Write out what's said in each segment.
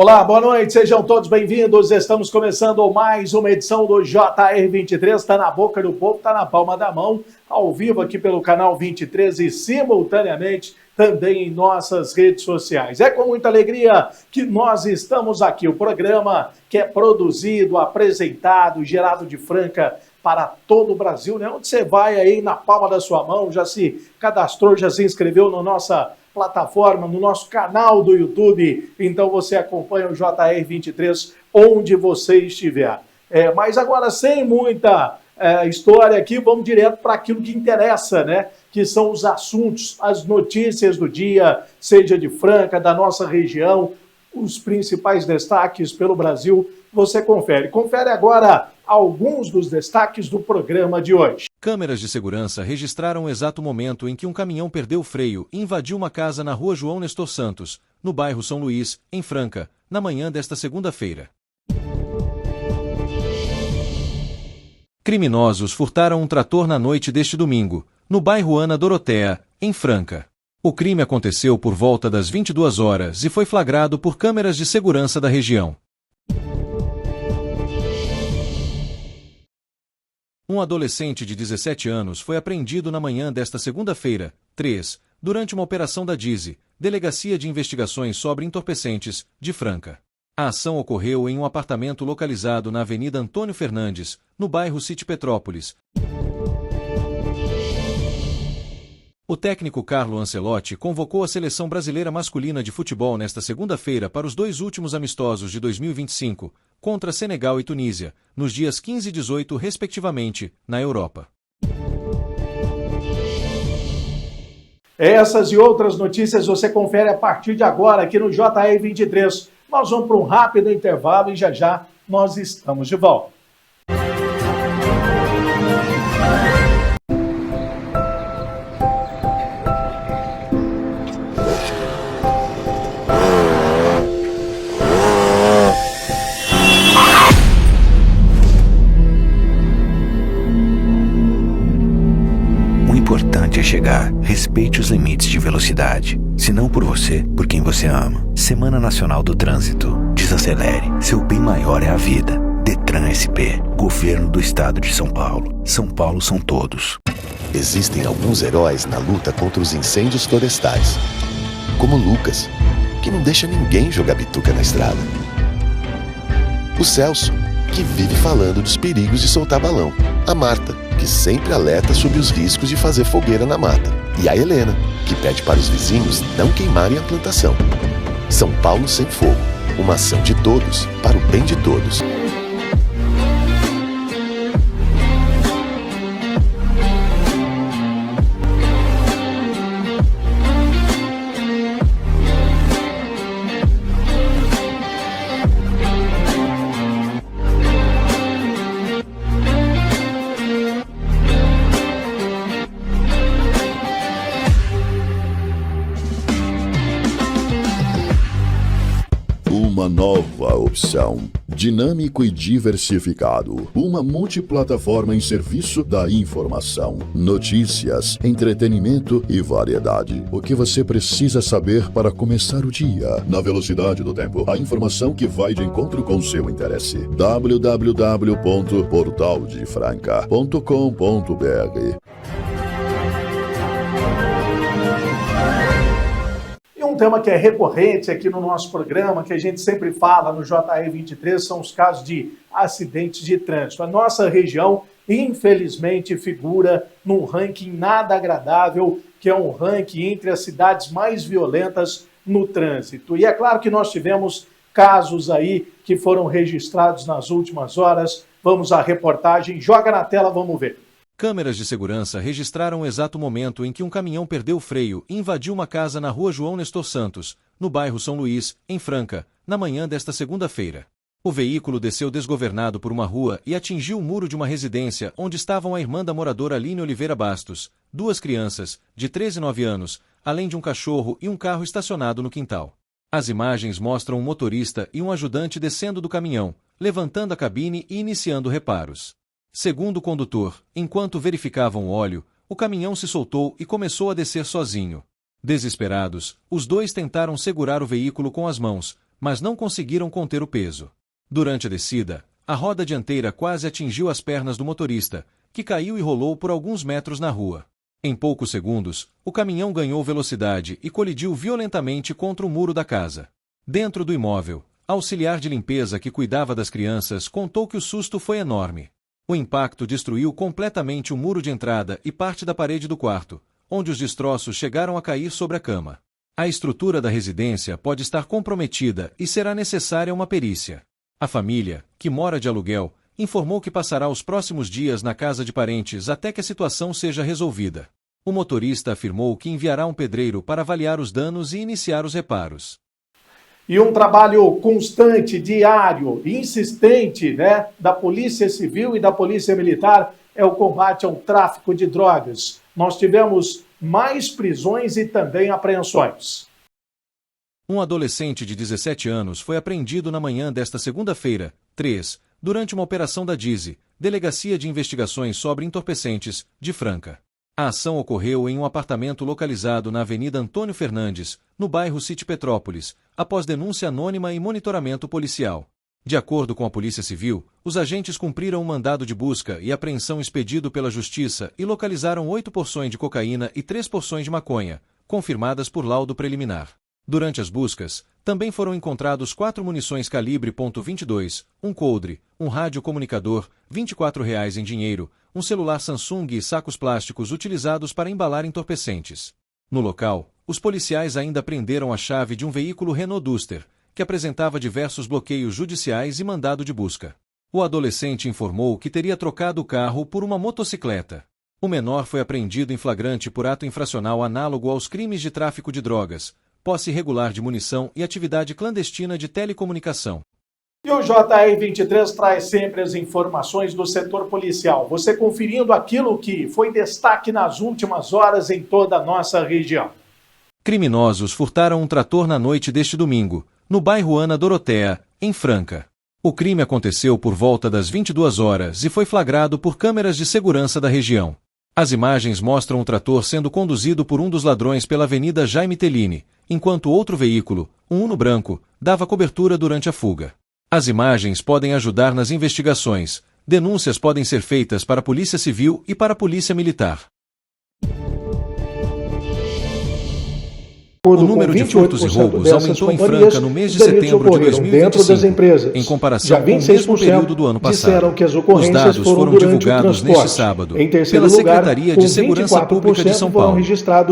Olá, boa noite, sejam todos bem-vindos. Estamos começando mais uma edição do JR23. Está na boca do povo, está na palma da mão, ao vivo aqui pelo canal 23 e simultaneamente também em nossas redes sociais. É com muita alegria que nós estamos aqui. O programa que é produzido, apresentado, gerado de Franca para todo o Brasil, né? Onde você vai aí na palma da sua mão, já se cadastrou, já se inscreveu na nossa plataforma, no nosso canal do YouTube, então você acompanha o JR23 onde você estiver. Mas agora, sem muita história aqui, vamos direto para aquilo que interessa, né? Que são os assuntos, as notícias do dia, seja de Franca, da nossa região, os principais destaques pelo Brasil, você confere. Confere agora alguns dos destaques do programa de hoje. Câmeras de segurança registraram o exato momento em que um caminhão perdeu o freio e invadiu uma casa na rua João Nestor Santos, no bairro São Luís, em Franca, na manhã desta segunda-feira. Criminosos furtaram um trator na noite deste domingo, no bairro Ana Dorotea, em Franca. O crime aconteceu por volta das 22 horas e foi flagrado por câmeras de segurança da região. Um adolescente de 17 anos foi apreendido na manhã desta segunda-feira, 3, durante uma operação da DISE, Delegacia de Investigações sobre Entorpecentes, de Franca. A ação ocorreu em um apartamento localizado na Avenida Antônio Fernandes, no bairro City Petrópolis. O técnico Carlo Ancelotti convocou a seleção brasileira masculina de futebol nesta segunda-feira para os dois últimos amistosos de 2025, contra Senegal e Tunísia, nos dias 15 e 18, respectivamente, na Europa. Essas e outras notícias você confere a partir de agora aqui no JR23. Nós vamos para um rápido intervalo e já nós estamos de volta. É chegar. Respeite os limites de velocidade. Se não por você, por quem você ama. Semana Nacional do Trânsito. Desacelere. Seu bem maior é a vida. Detran SP. Governo do Estado de São Paulo. São Paulo são todos. Existem alguns heróis na luta contra os incêndios florestais. Como Lucas, que não deixa ninguém jogar bituca na estrada. O Celso, que vive falando dos perigos de soltar balão. A Marta, que sempre alerta sobre os riscos de fazer fogueira na mata. E a Helena, que pede para os vizinhos não queimarem a plantação. São Paulo Sem Fogo, uma ação de todos para o bem de todos. Uma nova opção, dinâmico e diversificado, uma multiplataforma em serviço da informação, notícias, entretenimento e variedade. O que você precisa saber para começar o dia, na velocidade do tempo, a informação que vai de encontro com seu interesse. www.portaldefranca.com.br. Um tema que é recorrente aqui no nosso programa, que a gente sempre fala no JR23, são os casos de acidentes de trânsito. A nossa região, infelizmente, figura num ranking nada agradável, que é um ranking entre as cidades mais violentas no trânsito. E é claro que nós tivemos casos aí que foram registrados nas últimas horas. Vamos à reportagem, joga na tela, vamos ver. Câmeras de segurança registraram o exato momento em que um caminhão perdeu o freio e invadiu uma casa na rua João Nestor Santos, no bairro São Luís, em Franca, na manhã desta segunda-feira. O veículo desceu desgovernado por uma rua e atingiu o muro de uma residência onde estavam a irmã da moradora Aline Oliveira Bastos, duas crianças, de 13 e 9 anos, além de um cachorro e um carro estacionado no quintal. As imagens mostram um motorista e um ajudante descendo do caminhão, levantando a cabine e iniciando reparos. Segundo o condutor, enquanto verificavam o óleo, o caminhão se soltou e começou a descer sozinho. Desesperados, os dois tentaram segurar o veículo com as mãos, mas não conseguiram conter o peso. Durante a descida, a roda dianteira quase atingiu as pernas do motorista, que caiu e rolou por alguns metros na rua. Em poucos segundos, o caminhão ganhou velocidade e colidiu violentamente contra o muro da casa. Dentro do imóvel, a auxiliar de limpeza que cuidava das crianças contou que o susto foi enorme. O impacto destruiu completamente o muro de entrada e parte da parede do quarto, onde os destroços chegaram a cair sobre a cama. A estrutura da residência pode estar comprometida e será necessária uma perícia. A família, que mora de aluguel, informou que passará os próximos dias na casa de parentes até que a situação seja resolvida. O motorista afirmou que enviará um pedreiro para avaliar os danos e iniciar os reparos. E um trabalho constante, diário, insistente, da Polícia Civil e da Polícia Militar é o combate ao tráfico de drogas. Nós tivemos mais prisões e também apreensões. Um adolescente de 17 anos foi apreendido na manhã desta segunda-feira, 3, durante uma operação da DISE, Delegacia de Investigações sobre Entorpecentes, de Franca. A ação ocorreu em um apartamento localizado na Avenida Antônio Fernandes, no bairro City Petrópolis, após denúncia anônima e monitoramento policial. De acordo com a Polícia Civil, os agentes cumpriram um mandado de busca e apreensão expedido pela Justiça e localizaram 8 porções de cocaína e 3 porções de maconha, confirmadas por laudo preliminar. Durante as buscas, também foram encontrados 4 munições calibre .22, um coldre, um rádio comunicador, R$ 24,00 em dinheiro, um celular Samsung e sacos plásticos utilizados para embalar entorpecentes. No local, os policiais ainda apreenderam a chave de um veículo Renault Duster, que apresentava diversos bloqueios judiciais e mandado de busca. O adolescente informou que teria trocado o carro por uma motocicleta. O menor foi apreendido em flagrante por ato infracional análogo aos crimes de tráfico de drogas, posse irregular de munição e atividade clandestina de telecomunicação. E o JR23 traz sempre as informações do setor policial. Você conferindo aquilo que foi destaque nas últimas horas em toda a nossa região. Criminosos furtaram um trator na noite deste domingo, no bairro Ana Dorotea, em Franca. O crime aconteceu por volta das 22 horas e foi flagrado por câmeras de segurança da região. As imagens mostram o trator sendo conduzido por um dos ladrões pela Avenida Jaime Tellini, enquanto outro veículo, um Uno branco, dava cobertura durante a fuga. As imagens podem ajudar nas investigações. Denúncias podem ser feitas para a Polícia Civil e para a Polícia Militar. O número de furtos e roubos aumentou em Franca no mês de setembro de 2025, em comparação com o mesmo período do ano passado. Os dados foram divulgados neste sábado pela Secretaria de Segurança Pública de São Paulo.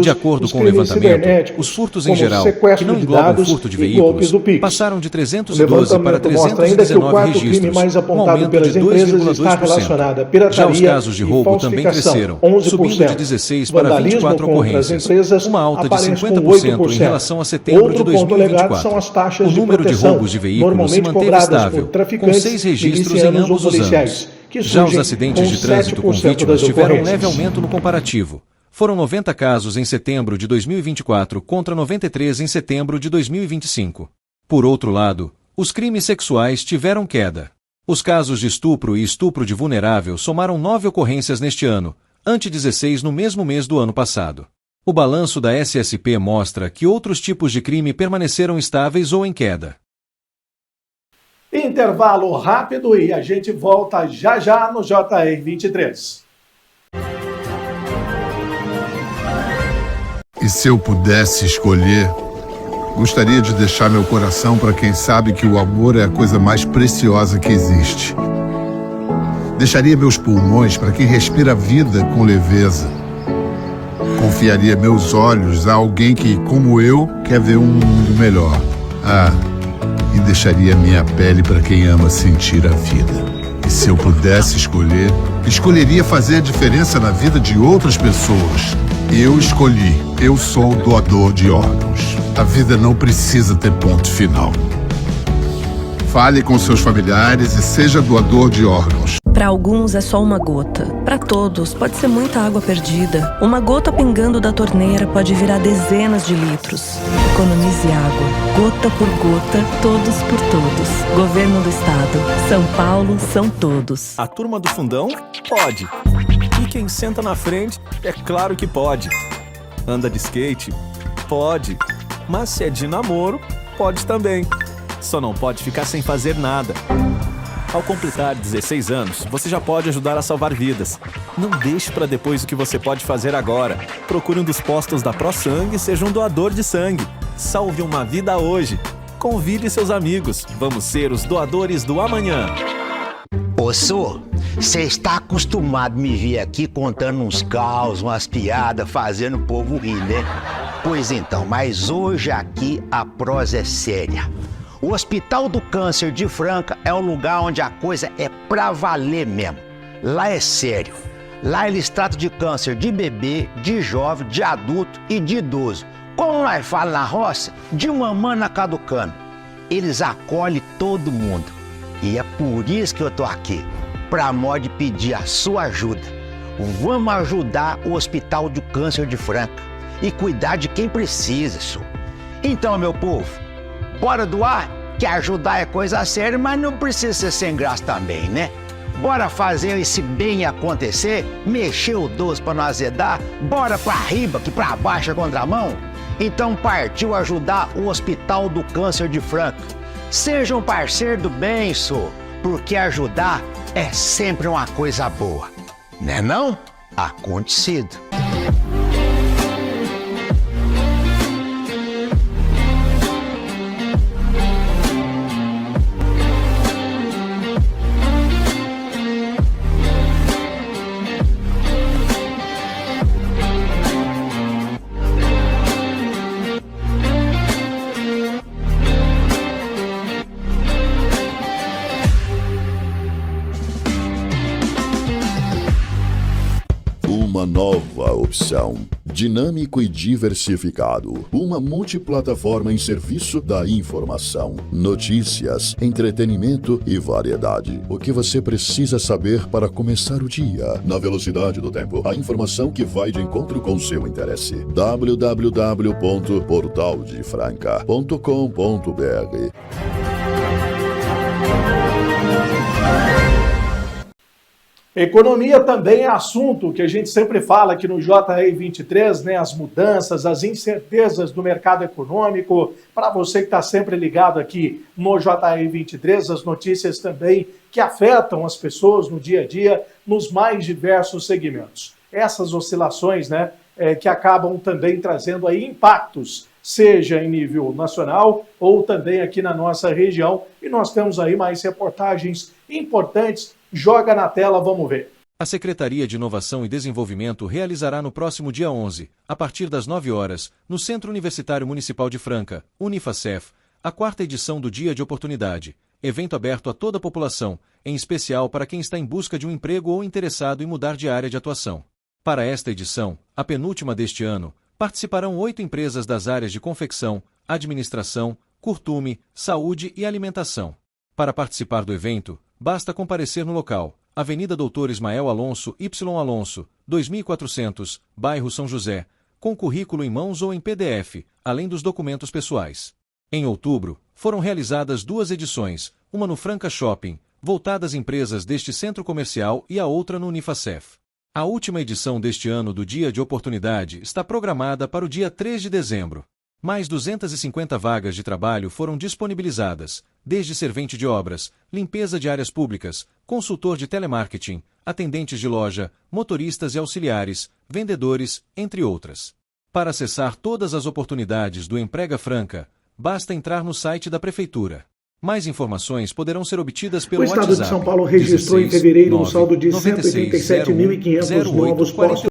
De acordo com o levantamento, os furtos em geral, que não englobam furto de veículos, passaram de 312 para 319 registros, um aumento de 2,2%. Já os casos de roubo também cresceram, subindo de 16 para 24 ocorrências, uma alta de 50% em relação a setembro de 2024. O número de roubos de veículos se manteve estável, com 6 registros em ambos os anos. Já os acidentes de trânsito com vítimas tiveram um leve aumento no comparativo. Foram 90 casos em setembro de 2024 contra 93 em setembro de 2025. Por outro lado, os crimes sexuais tiveram queda. Os casos de estupro e estupro de vulnerável somaram 9 ocorrências neste ano, ante 16 no mesmo mês do ano passado. O balanço da SSP mostra que outros tipos de crime permaneceram estáveis ou em queda. Intervalo rápido e a gente volta já já no JR23. E se eu pudesse escolher, gostaria de deixar meu coração para quem sabe que o amor é a coisa mais preciosa que existe. Deixaria meus pulmões para quem respira a vida com leveza. Confiaria meus olhos a alguém que, como eu, quer ver um mundo melhor. E deixaria minha pele para quem ama sentir a vida. E se eu pudesse escolher, escolheria fazer a diferença na vida de outras pessoas. Eu escolhi. Eu sou doador de órgãos. A vida não precisa ter ponto final. Fale com seus familiares e seja doador de órgãos. Para alguns é só uma gota. Para todos, pode ser muita água perdida. Uma gota pingando da torneira pode virar dezenas de litros. Economize água. Gota por gota, todos por todos. Governo do Estado. São Paulo são todos. A turma do fundão pode. E quem senta na frente, é claro que pode. Anda de skate? Pode. Mas se é de namoro, pode também. só não pode ficar sem fazer nada. Ao completar 16 anos, você já pode ajudar a salvar vidas. Não deixe para depois o que você pode fazer agora. Procure um dos postos da ProSangue e seja um doador de sangue. Salve uma vida hoje. Convide seus amigos. Vamos ser os doadores do amanhã. Ô, Sô, você está acostumado a me ver aqui contando uns caos, umas piadas, fazendo o povo rir, né? Pois então, mas hoje aqui a prosa é séria. O Hospital do Câncer de Franca é um lugar onde a coisa é pra valer mesmo. Lá é sério. Lá eles tratam de câncer de bebê, de jovem, de adulto e de idoso. Como nós falamos na roça, de uma mana caducando. Eles acolhem todo mundo. E é por isso que eu tô aqui, pra modo de pedir a sua ajuda. Vamos ajudar o Hospital do Câncer de Franca e cuidar de quem precisa, senhor. Então, meu povo, bora doar, que ajudar é coisa séria, mas não precisa ser sem graça também, né? Bora fazer esse bem acontecer, mexer o doce pra não azedar, bora pra riba que pra baixo é contramão. Então partiu ajudar o Hospital do Câncer de Franca. Seja um parceiro do bem, senhor, porque ajudar é sempre uma coisa boa. Né não? Acontecido. Uma nova opção. Dinâmico e diversificado. Uma multiplataforma em serviço da informação, notícias, entretenimento e variedade. O que você precisa saber para começar o dia. Na velocidade do tempo. A informação que vai de encontro com seu interesse. www.portaldefranca.com.br. Economia também é assunto que a gente sempre fala aqui no JR23, né? As mudanças, as incertezas do mercado econômico. Para você que está sempre ligado aqui no JR23, as notícias também que afetam as pessoas no dia a dia, nos mais diversos segmentos. Essas oscilações, né? Que acabam também trazendo aí impactos, seja em nível nacional ou também aqui na nossa região. E nós temos aí mais reportagens importantes. Joga na tela, vamos ver. A Secretaria de Inovação e Desenvolvimento realizará no próximo dia 11, a partir das 9 horas, no Centro Universitário Municipal de Franca, Unifacef, a 4ª edição do Dia de Oportunidade, evento aberto a toda a população, em especial para quem está em busca de um emprego ou interessado em mudar de área de atuação. Para esta edição, a penúltima deste ano, participarão 8 empresas das áreas de confecção, administração, curtume, saúde e alimentação. Para participar do evento, basta comparecer no local, Avenida Doutor Ismael Alonso, Y Alonso, 2400, bairro São José, com currículo em mãos ou em PDF, além dos documentos pessoais. Em outubro, foram realizadas 2 edições, uma no Franca Shopping, voltadas às empresas deste centro comercial, e a outra no Unifacef. A última edição deste ano do Dia de Oportunidade está programada para o dia 3 de dezembro. Mais 250 vagas de trabalho foram disponibilizadas, desde servente de obras, limpeza de áreas públicas, consultor de telemarketing, atendentes de loja, motoristas e auxiliares, vendedores, entre outras. Para acessar todas as oportunidades do Emprega Franca, basta entrar no site da Prefeitura. Mais informações poderão ser obtidas pelo WhatsApp. O Estado de São Paulo registrou 16, em fevereiro um saldo de 187.500 novos postos.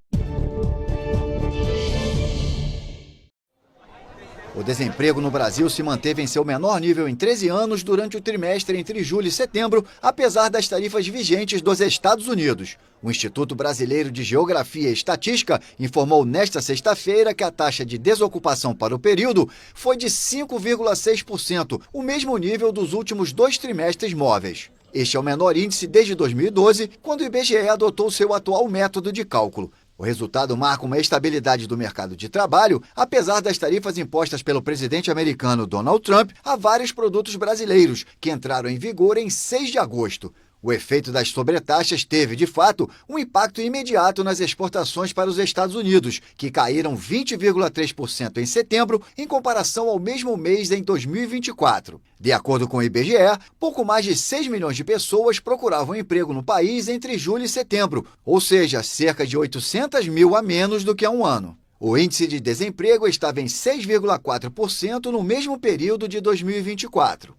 O desemprego no Brasil se manteve em seu menor nível em 13 anos durante o trimestre entre julho e setembro, apesar das tarifas vigentes dos Estados Unidos. O Instituto Brasileiro de Geografia e Estatística informou nesta sexta-feira que a taxa de desocupação para o período foi de 5,6%, o mesmo nível dos últimos 2 trimestres móveis. Este é o menor índice desde 2012, quando o IBGE adotou seu atual método de cálculo. O resultado marca uma estabilidade do mercado de trabalho, apesar das tarifas impostas pelo presidente americano Donald Trump a vários produtos brasileiros, que entraram em vigor em 6 de agosto. O efeito das sobretaxas teve, de fato, um impacto imediato nas exportações para os Estados Unidos, que caíram 20,3% em setembro, em comparação ao mesmo mês em 2024. De acordo com o IBGE, pouco mais de 6 milhões de pessoas procuravam emprego no país entre julho e setembro, ou seja, cerca de 800 mil a menos do que há um ano. O índice de desemprego estava em 6,4% no mesmo período de 2024.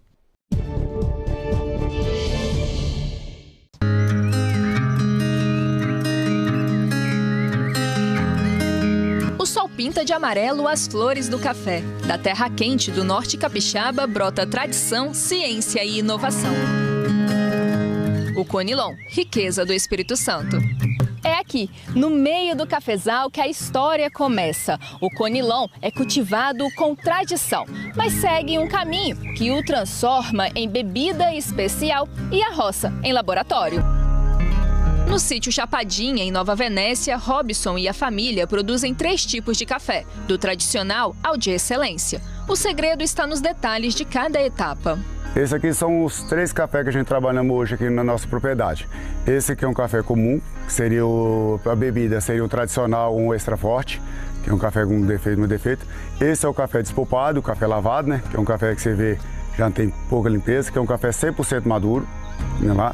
O sol pinta de amarelo as flores do café. Da terra quente do norte capixaba brota tradição, ciência e inovação. O Conilon, riqueza do Espírito Santo. É aqui, no meio do cafezal, que a história começa. O Conilon é cultivado com tradição, mas segue um caminho que o transforma em bebida especial e a roça em laboratório. No sítio Chapadinha, em Nova Venécia, Robson e a família produzem 3 tipos de café, do tradicional ao de excelência. O segredo está nos detalhes de cada etapa. Esse aqui são os 3 cafés que a gente trabalhamos hoje aqui na nossa propriedade. Esse aqui é um café comum, que seria a bebida seria o tradicional, um extra forte, que é um café com defeito. Esse é o café despolpado, o café lavado, né? Que é um café que você vê já tem pouca limpeza, que é um café 100% maduro, né, lá.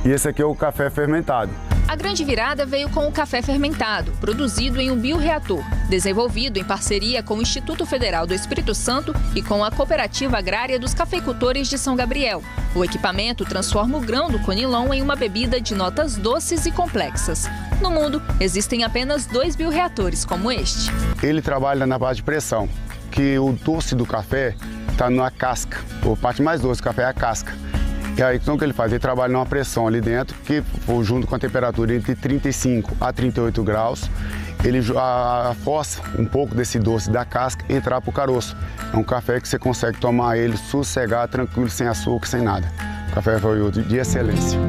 E esse aqui é o café fermentado. A grande virada veio com o café fermentado, produzido em um bioreator, desenvolvido em parceria com o Instituto Federal do Espírito Santo e com a Cooperativa Agrária dos Cafeicultores de São Gabriel. O equipamento transforma o grão do Conilon em uma bebida de notas doces e complexas. No mundo, existem apenas 2 bioreatores como este. Ele trabalha na base de pressão, que o doce do café está na casca. A parte mais doce do café é a casca. E aí, então, o que ele faz? Ele trabalha numa pressão ali dentro, que junto com a temperatura entre 35 a 38 graus, ele força um pouco desse doce da casca entrar para o caroço. É um café que você consegue tomar ele sossegado, tranquilo, sem açúcar, sem nada. O café foi de excelência.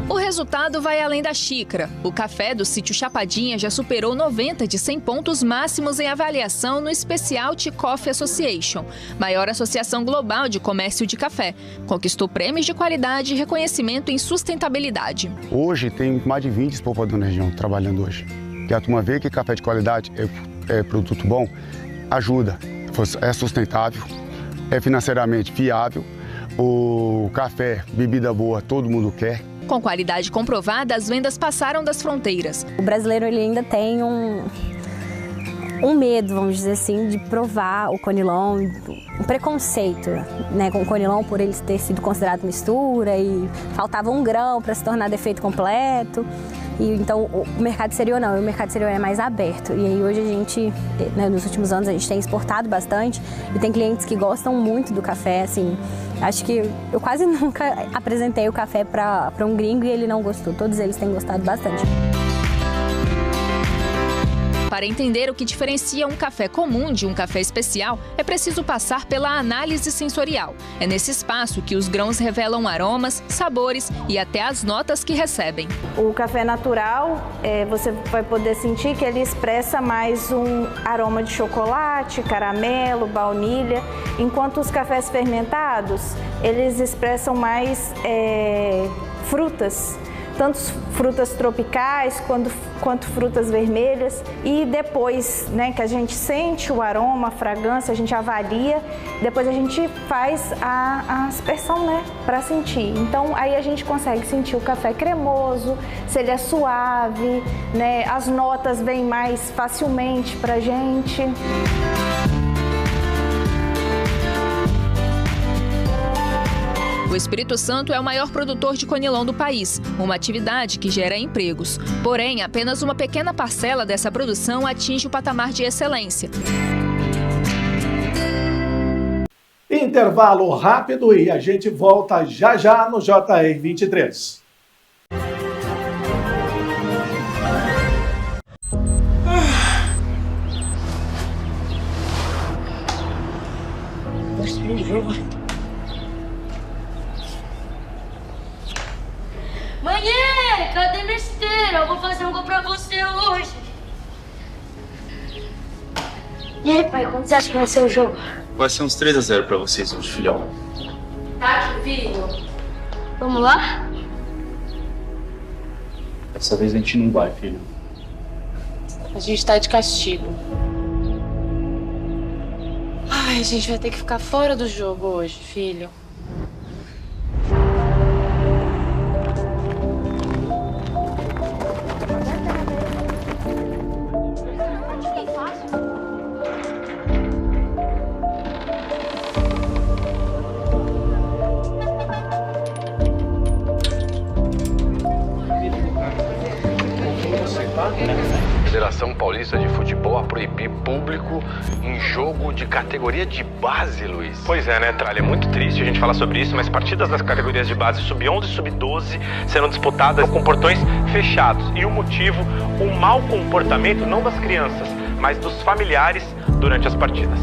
O resultado vai além da xícara. O café do sítio Chapadinha já superou 90 de 100 pontos máximos em avaliação no Specialty Coffee Association, maior associação global de comércio de café. Conquistou prêmios de qualidade e reconhecimento em sustentabilidade. Hoje tem mais de 20 exportadores na região trabalhando hoje. E a turma vê que café de qualidade é produto bom, ajuda, é sustentável, é financeiramente viável. O café, bebida boa, todo mundo quer. Com qualidade comprovada, as vendas passaram das fronteiras. O brasileiro ele ainda tem um medo, vamos dizer assim, de provar o Conilon, um preconceito, né, com o Conilon por ele ter sido considerado mistura e faltava um grão para se tornar defeito completo. E então o mercado exterior não, o mercado exterior é mais aberto. E aí hoje a gente, né, nos últimos anos a gente tem exportado bastante e tem clientes que gostam muito do café, assim. Acho que eu quase nunca apresentei o café para um gringo e ele não gostou. Todos eles têm gostado bastante. Para entender o que diferencia um café comum de um café especial, é preciso passar pela análise sensorial. É nesse espaço que os grãos revelam aromas, sabores e até as notas que recebem. O café natural, você vai poder sentir que ele expressa mais um aroma de chocolate, caramelo, baunilha, enquanto os cafés fermentados, eles expressam mais frutas. Tanto frutas tropicais quanto frutas vermelhas. E depois, né, que a gente sente o aroma, a fragrância, a gente avalia, depois a gente faz a aspersão, né, para sentir. Então aí a gente consegue sentir o café cremoso, se ele é suave, né, as notas vêm mais facilmente pra gente. O Espírito Santo é o maior produtor de Conilon do país, uma atividade que gera empregos. Porém, apenas uma pequena parcela dessa produção atinge o patamar de excelência. Intervalo rápido e a gente volta já já no JR 23. Mãe, cadê minha esteira? Eu vou fazer um gol pra você hoje. E aí, pai, como você acha que vai ser o jogo? Vai ser uns 3-0 pra vocês hoje, filhão. Tá aqui, filho. Vamos lá? Dessa vez a gente não vai, filho. A gente tá de castigo. Ai, a gente vai ter que ficar fora do jogo hoje, filho. A Federação Paulista de Futebol a proibir público em jogo de categoria de base, Luiz. Pois é, né, Tralha? É muito triste a gente falar sobre isso, mas partidas das categorias de base sub-11 e sub-12 serão disputadas com portões fechados. E o motivo, o mau comportamento não das crianças, mas dos familiares durante as partidas.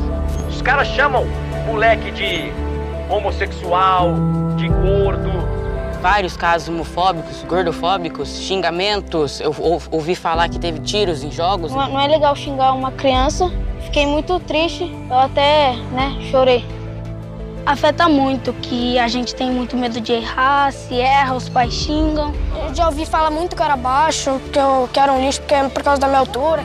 Os caras chamam moleque de homossexual, de gordo. Vários casos homofóbicos, gordofóbicos, xingamentos. Eu ouvi falar que teve tiros em jogos. Não é legal xingar uma criança. Fiquei muito triste. Eu até, chorei. Afeta muito, que a gente tem muito medo de errar. Se erra, os pais xingam. Eu já ouvi falar muito que eu era baixo, que eu era um lixo por causa da minha altura.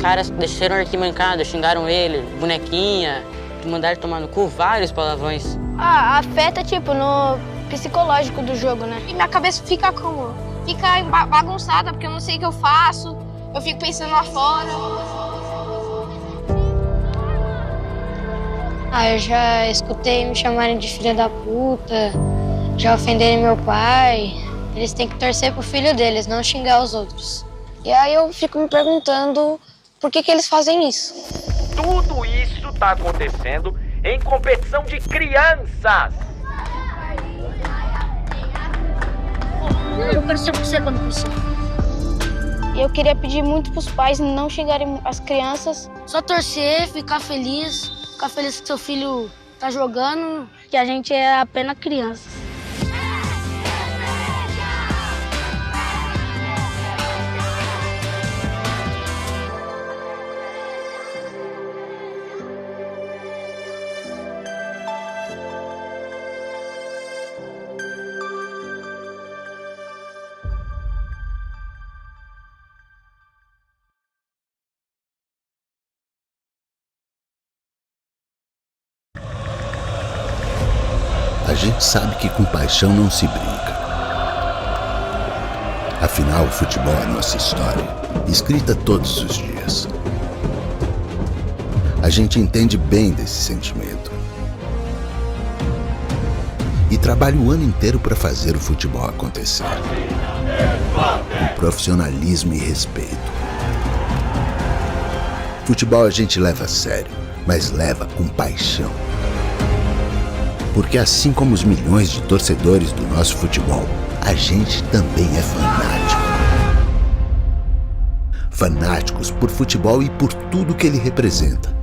Caras desceram arquibancada, xingaram ele, bonequinha, mandaram tomar no cu, vários palavrões. Afeta, no psicológico do jogo, né? E minha cabeça fica como? Fica bagunçada, porque eu não sei o que eu faço. Eu fico pensando lá fora. Eu já escutei me chamarem de filha da puta, já ofenderem meu pai. Eles têm que torcer pro filho deles, não xingar os outros. E aí eu fico me perguntando por que eles fazem isso. Tudo isso tá acontecendo em competição de crianças. Eu quero ser você quando crescer. Eu queria pedir muito pros pais não xingarem as crianças. Só torcer, ficar feliz que seu filho tá jogando, que a gente é apenas criança. A gente sabe que com paixão não se brinca. Afinal, o futebol é nossa história, escrita todos os dias. A gente entende bem desse sentimento. E trabalha o ano inteiro para fazer o futebol acontecer. Com profissionalismo e respeito. Futebol a gente leva a sério, mas leva com paixão. Porque assim como os milhões de torcedores do nosso futebol, a gente também é fanático. Fanáticos por futebol e por tudo que ele representa.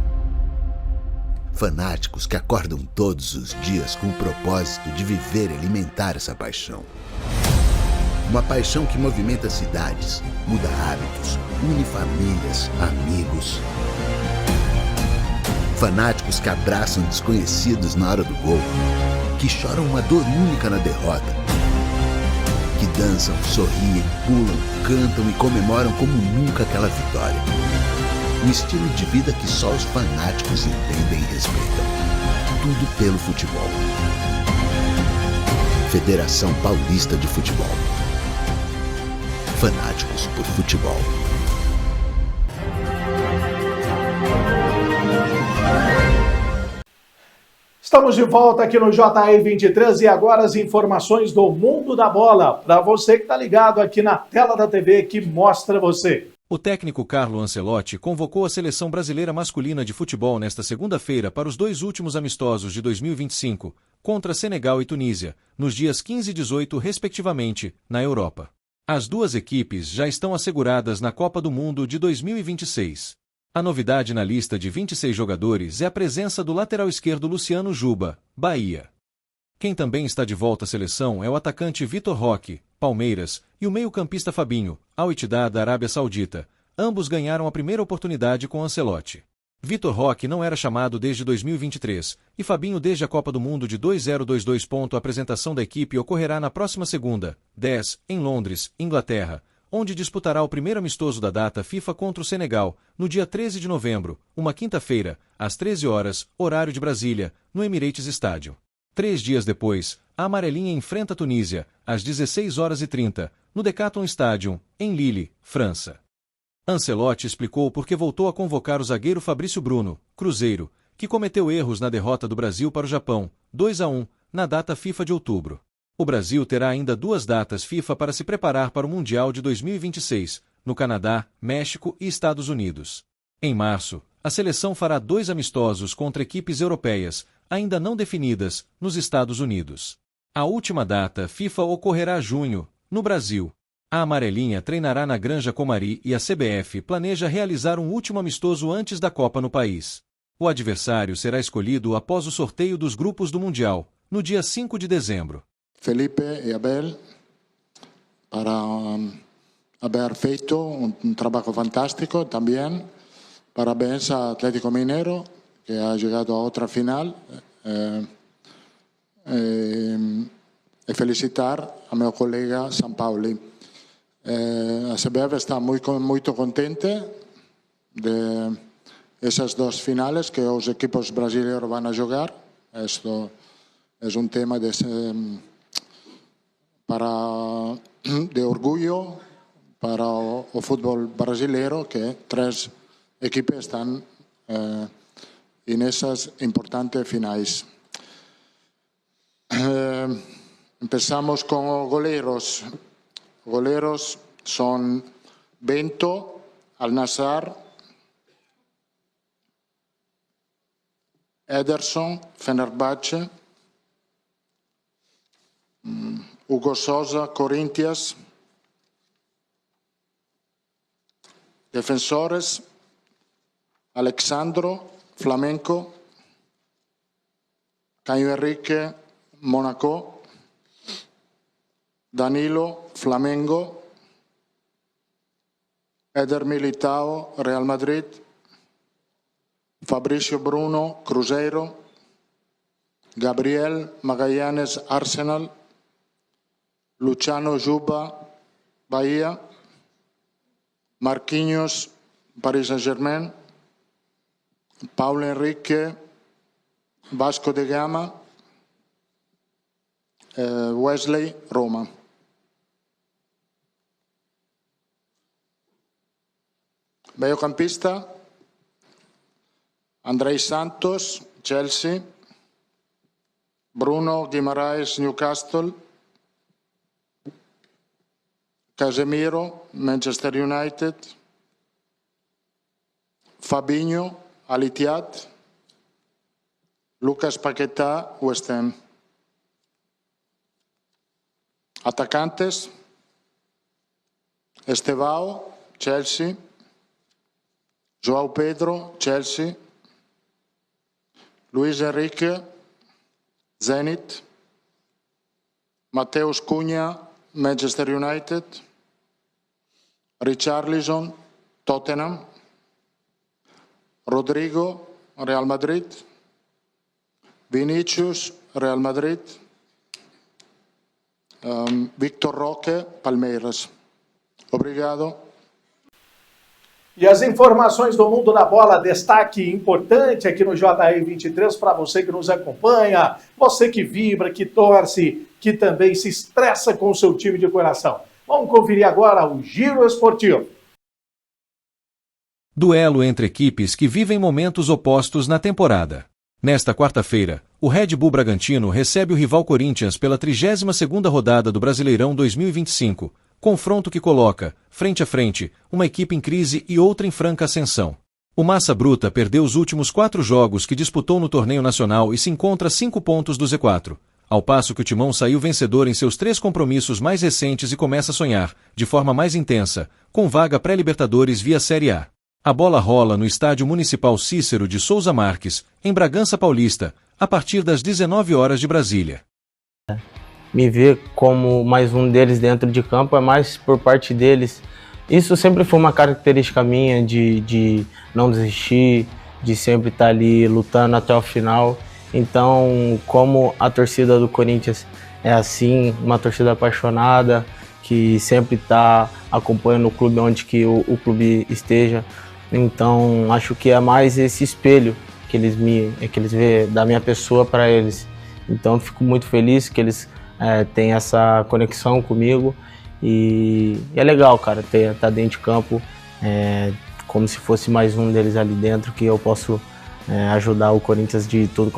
Fanáticos que acordam todos os dias com o propósito de viver e alimentar essa paixão. Uma paixão que movimenta cidades, muda hábitos, une famílias, amigos. Fanáticos que abraçam desconhecidos na hora do gol, que choram uma dor única na derrota, que dançam, sorriem, pulam, cantam e comemoram como nunca aquela vitória. Um estilo de vida que só os fanáticos entendem e respeitam. Tudo pelo futebol. Federação Paulista de Futebol. Fanáticos por futebol. Estamos de volta aqui no JR23 e agora as informações do mundo da bola. Para você que está ligado aqui na tela da TV que mostra você. O técnico Carlo Ancelotti convocou a seleção brasileira masculina de futebol nesta segunda-feira para os 2 últimos amistosos de 2025, contra Senegal e Tunísia, nos dias 15 e 18, respectivamente, na Europa. As duas equipes já estão asseguradas na Copa do Mundo de 2026. A novidade na lista de 26 jogadores é a presença do lateral esquerdo Luciano Juba, Bahia. Quem também está de volta à seleção é o atacante Vitor Roque, Palmeiras, e o meio-campista Fabinho, Al Ittihad da Arábia Saudita. Ambos ganharam a primeira oportunidade com Ancelotti. Vitor Roque não era chamado desde 2023, e Fabinho desde a Copa do Mundo de 2022. A apresentação da equipe ocorrerá na próxima segunda, 10, em Londres, Inglaterra, onde disputará o primeiro amistoso da data FIFA contra o Senegal, no dia 13 de novembro, uma quinta-feira, às 13 horas, horário de Brasília, no Emirates Stadium. 3 dias depois, a amarelinha enfrenta a Tunísia, às 16h30, no Decathlon Stadium, em Lille, França. Ancelotti explicou por que voltou a convocar o zagueiro Fabrício Bruno, Cruzeiro, que cometeu erros na derrota do Brasil para o Japão, 2-1, na data FIFA de outubro. O Brasil terá ainda 2 datas FIFA para se preparar para o Mundial de 2026, no Canadá, México e Estados Unidos. Em março, a seleção fará 2 amistosos contra equipes europeias, ainda não definidas, nos Estados Unidos. A última data FIFA ocorrerá em junho, no Brasil. A amarelinha treinará na Granja Comari e a CBF planeja realizar um último amistoso antes da Copa no país. O adversário será escolhido após o sorteio dos grupos do Mundial, no dia 5 de dezembro. Felipe e Abel, para haber feito um trabalho fantástico também. Parabéns ao Atlético Mineiro, que ha chegado a outra final. E felicitar a meu colega Sampaoli. A CBF está muito contente de essas 2 finais que os equipos brasileiros vão jogar. Isto é um tema de orgulho para o futebol brasileiro, que 3 equipes estão nessas importantes finais. Empezamos com os goleiros. Os goleiros são Bento, Al-Nassr, Ederson, Fenerbahçe, Hugo Sousa, Corinthians. Defensores, Alexandro, Flamengo, Caio Henrique, Mónaco, Danilo, Flamengo, Eder Militao, Real Madrid, Fabrício Bruno, Cruzeiro, Gabriel Magallanes, Arsenal, Luciano Juba, Bahia, Marquinhos, Paris Saint-Germain, Paulo Henrique, Vasco da Gama, Wesley, Roma. Meiocampista, Andrei Santos, Chelsea, Bruno Guimarães, Newcastle, Casemiro, Manchester United, Fabinho, Al-Ittihad, Lucas Paquetá, West Ham. Atacantes, Estevão, Chelsea, João Pedro, Chelsea, Luís Henrique, Zenit, Mateus Cunha, Manchester United, Richarlison, Tottenham, Rodrigo, Real Madrid, Vinícius, Real Madrid, Victor Roque, Palmeiras. Obrigado. E as informações do mundo da bola, destaque importante aqui no JR 23 para você que nos acompanha, você que vibra, que torce, que também se estressa com o seu time de coração. Vamos conferir agora o Giro Esportivo. Duelo entre equipes que vivem momentos opostos na temporada. Nesta quarta-feira, o Red Bull Bragantino recebe o rival Corinthians pela 32ª rodada do Brasileirão 2025, confronto que coloca, frente a frente, uma equipe em crise e outra em franca ascensão. O Massa Bruta perdeu os últimos 4 jogos que disputou no torneio nacional e se encontra a 5 pontos do Z4, ao passo que o Timão saiu vencedor em seus 3 compromissos mais recentes e começa a sonhar, de forma mais intensa, com vaga pré-Libertadores via Série A. A bola rola no Estádio Municipal Cícero de Souza Marques, em Bragança Paulista, a partir das 19 horas de Brasília. Me ver como mais um deles dentro de campo é mais por parte deles. Isso sempre foi uma característica minha de não desistir, de sempre estar ali lutando até o final. Então, como a torcida do Corinthians é assim, uma torcida apaixonada, que sempre está acompanhando o clube onde que o clube esteja. Então, acho que é mais esse espelho que eles vê da minha pessoa para eles. Então, fico muito feliz que eles têm essa conexão comigo e é legal, cara, estar dentro de campo, como se fosse mais um deles ali dentro, que eu posso ajudar o Corinthians de tudo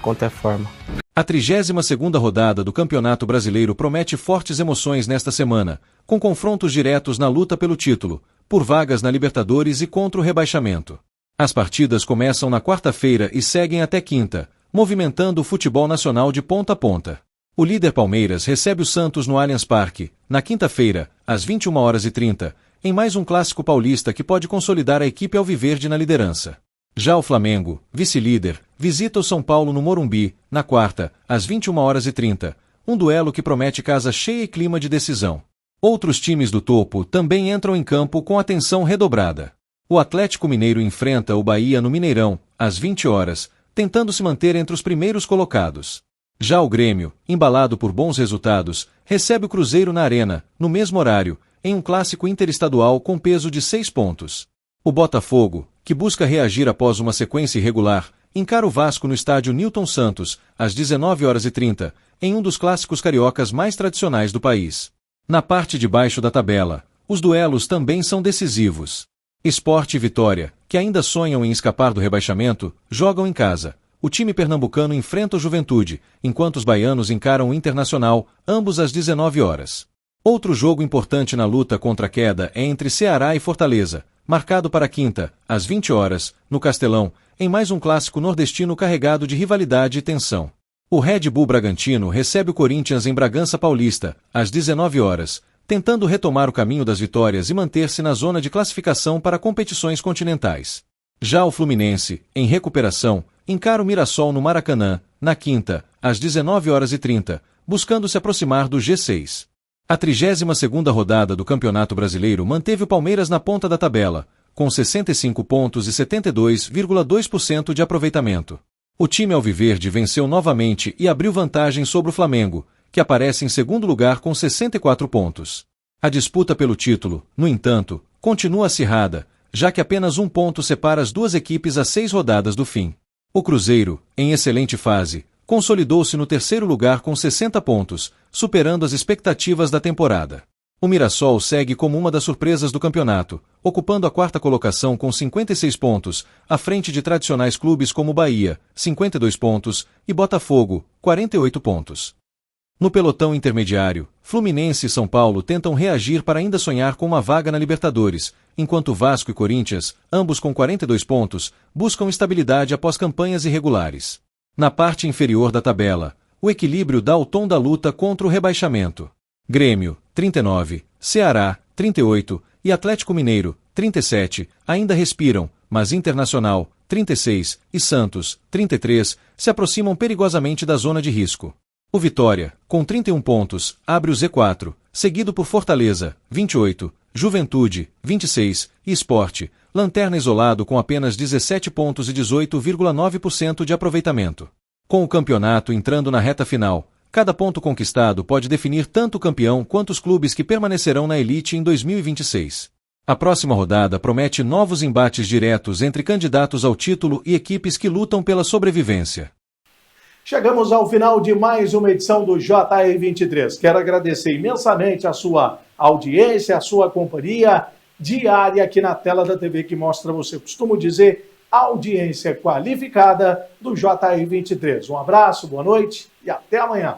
quanto é forma. A 32ª rodada do Campeonato Brasileiro promete fortes emoções nesta semana, com confrontos diretos na luta pelo título, por vagas na Libertadores e contra o rebaixamento. As partidas começam na quarta-feira e seguem até quinta, movimentando o futebol nacional de ponta a ponta. O líder Palmeiras recebe o Santos no Allianz Parque, na quinta-feira, às 21h30, em mais um clássico paulista que pode consolidar a equipe alviverde na liderança. Já o Flamengo, vice-líder, visita o São Paulo no Morumbi, na quarta, às 21h30, um duelo que promete casa cheia e clima de decisão. Outros times do topo também entram em campo com atenção redobrada. O Atlético Mineiro enfrenta o Bahia no Mineirão, às 20h, tentando se manter entre os primeiros colocados. Já o Grêmio, embalado por bons resultados, recebe o Cruzeiro na Arena, no mesmo horário, em um clássico interestadual com peso de 6 pontos. O Botafogo, que busca reagir após uma sequência irregular, encara o Vasco no estádio Newton Santos, às 19h30, em um dos clássicos cariocas mais tradicionais do país. Na parte de baixo da tabela, os duelos também são decisivos. Sport e Vitória, que ainda sonham em escapar do rebaixamento, jogam em casa. O time pernambucano enfrenta o Juventude, enquanto os baianos encaram o Internacional, ambos às 19h. Outro jogo importante na luta contra a queda é entre Ceará e Fortaleza, marcado para quinta, às 20h, no Castelão, em mais um clássico nordestino carregado de rivalidade e tensão. O Red Bull Bragantino recebe o Corinthians em Bragança Paulista, às 19h, tentando retomar o caminho das vitórias e manter-se na zona de classificação para competições continentais. Já o Fluminense, em recuperação, encara o Mirassol no Maracanã, na quinta, às 19h30, buscando se aproximar do G6. A 32ª rodada do Campeonato Brasileiro manteve o Palmeiras na ponta da tabela, com 65 pontos e 72,2% de aproveitamento. O time alviverde venceu novamente e abriu vantagem sobre o Flamengo, que aparece em segundo lugar com 64 pontos. A disputa pelo título, no entanto, continua acirrada, já que apenas um ponto separa as duas equipes a 6 rodadas do fim. O Cruzeiro, em excelente fase, consolidou-se no terceiro lugar com 60 pontos, superando as expectativas da temporada. O Mirassol segue como uma das surpresas do campeonato, ocupando a quarta colocação com 56 pontos, à frente de tradicionais clubes como Bahia, 52 pontos, e Botafogo, 48 pontos. No pelotão intermediário, Fluminense e São Paulo tentam reagir para ainda sonhar com uma vaga na Libertadores, enquanto Vasco e Corinthians, ambos com 42 pontos, buscam estabilidade após campanhas irregulares. Na parte inferior da tabela, o equilíbrio dá o tom da luta contra o rebaixamento. Grêmio, 39, Ceará, 38 e Atlético Mineiro, 37, ainda respiram, mas Internacional, 36 e Santos, 33, se aproximam perigosamente da zona de risco. O Vitória, com 31 pontos, abre o Z4, seguido por Fortaleza, 28, Juventude, 26 e Sport, lanterna isolado com apenas 17 pontos e 18,9% de aproveitamento. Com o campeonato entrando na reta final, cada ponto conquistado pode definir tanto o campeão quanto os clubes que permanecerão na elite em 2026. A próxima rodada promete novos embates diretos entre candidatos ao título e equipes que lutam pela sobrevivência. Chegamos ao final de mais uma edição do JR23. Quero agradecer imensamente a sua audiência, a sua companhia diária aqui na tela da TV que mostra você. Costumo dizer, audiência qualificada do JR23. Um abraço, boa noite e até amanhã.